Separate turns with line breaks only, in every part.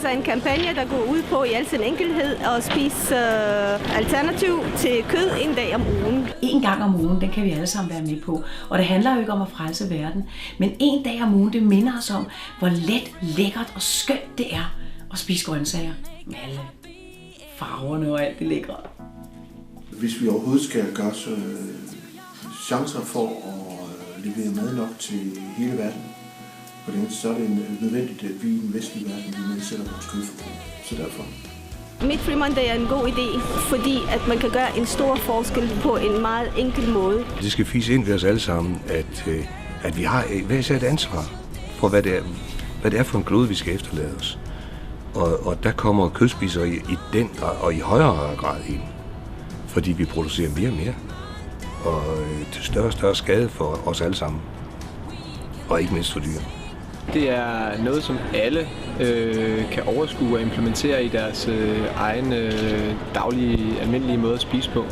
Mondays er en kampagne, der går ud på i al sin enkelhed at spise alternativ til kød en dag om ugen.
En gang om ugen, den kan vi alle sammen være med på. Og det handler jo ikke om at frelse verden, men en dag om ugen, det minder os om, hvor let, lækkert og skønt det er at spise grøntsager. Med alle farverne og alt det lækre.
Hvis vi overhovedet skal gøre os chancer for at levere mad nok til hele verden, så er det nødvendigt, at vi i den vestlige verden nedsætter vores kødforbrug. Så derfor.
Meat Free Monday er en god idé, fordi at man kan gøre en stor forskel på en meget enkel måde.
Det skal fise ind ved os alle sammen, at vi har hver især et ansvar for, hvad det er for en klode, vi skal efterlade os. Og der kommer kødspisere i den og i højere grad ind, fordi vi producerer mere og mere, og til større og større skade for os alle sammen, og ikke mindst for dyr.
Det er noget, som alle kan overskue og implementere i deres egen daglige, almindelige måde at spise på.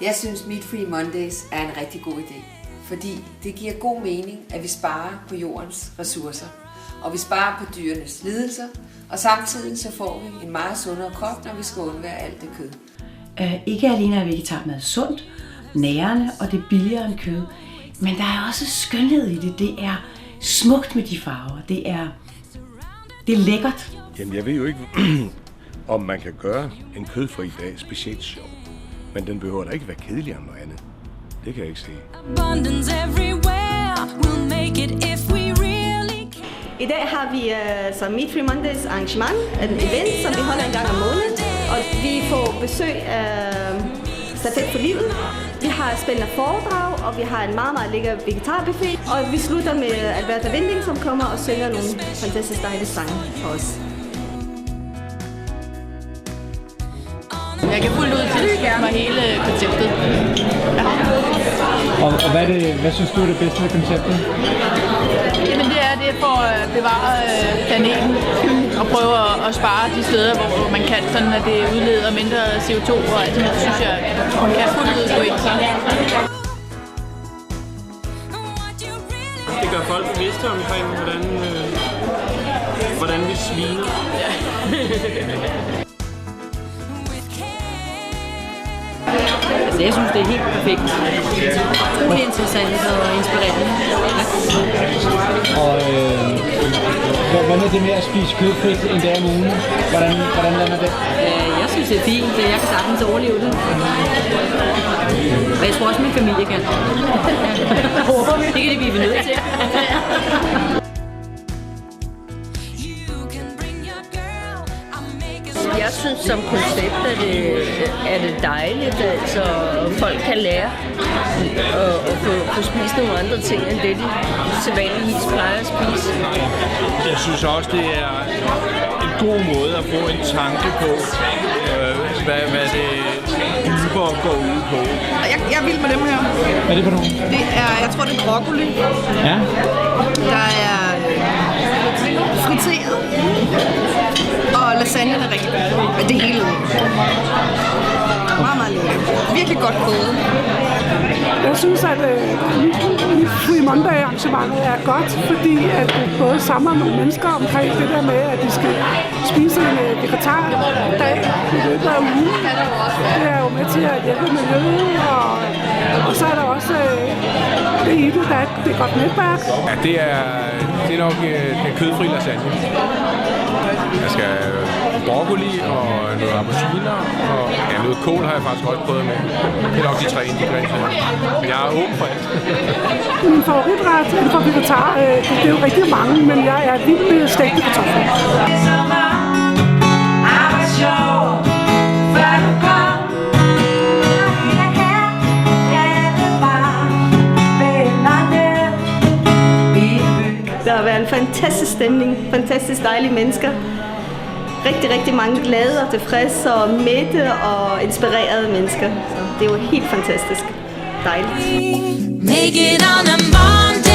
Jeg synes, Meat Free Mondays er en rigtig god idé, fordi det giver god mening, at vi sparer på jordens ressourcer, og vi sparer på dyrenes lidelser, og samtidig så får vi en meget sundere krop, når vi skal undvære alt det kød.
Ikke alene er vegetarmad sundt, nærende, og det er billigere end kød, men der er også skønhed i det. Det er smukt med de farver. Det er lækkert.
Jamen, jeg ved jo ikke, om man kan gøre en kødfri dag specielt sjov. Men den behøver da ikke være kedelig om noget andet. Det kan jeg ikke se.
I dag har vi som Meat Free Mondays arrangement, en event, som vi holder en gang om måneden. Og vi får besøg af Stafet for livet. Vi har spændende foredrag, og vi har en meget, meget lækker vegetarbuffet. Og vi slutter med Alberta Winding, som kommer og synger nogle fantastisk dejlige sange for os.
Jeg kan fuldt ud tilslutte mig hele konceptet. Ja.
Og hvad synes du er det bedste ved konceptet?
Jamen det er for at bevare planeten og prøve at spare de steder, hvor man kan, sådan at det udleder mindre CO2 og alt det, synes jeg, man kan fuldt ud gå ind til.
Det gør folk bevidste omkring, hvordan vi sviner.
Altså, jeg synes, det er helt perfekt. Utrolig interessant og inspirerende.
Og hvad med det med at spise kødfrit en dag om ugen? Hvordan lander det?
Jeg synes, det er fint. Jeg kan sagtens overleve det. Og jeg tror også, min familie kan. Det kan det blive nødt til.
Jeg synes som koncept, er det dejligt, altså folk kan lære at få spist nogle andre ting, end det de sædvanligvis plejer at spise.
Jeg synes også, det er en god måde at få en tanke på, hvad det dybere går ud på.
Jeg er vild med dem her.
Hvad er det for nogle?
Jeg tror, det er broccoli.
Ja.
Der er friteret. Og lasagne er rigtig god. Men det hele meget, meget lækkert. Virkelig godt prøvet.
Jeg synes, at Meat Free Monday arrangementet er godt, fordi at det både samler nogle mennesker omkring det der med, at de skal spise en vegetardag i løbet af ugen. Det er jo med til at hjælpe miljøet, og så er der også det i det, der er et godt netværk.
Ja, det er nok den kødfri lasagne. Jeg skal broccoli og noget appelsiner, og noget kål har jeg faktisk også prøvet med. Det er nok de 3 ingredienser. Men jeg er åben for alt.
Min favoritret inden for vegetar, det er jo rigtig mange, men jeg er vild med stegte kartofler.
Der har været en fantastisk stemning, fantastisk dejlige mennesker. Rigtig, rigtig mange glade og tilfredse og mætte og inspirerede mennesker. Så det er jo helt fantastisk dejligt.
Make it on a Monday.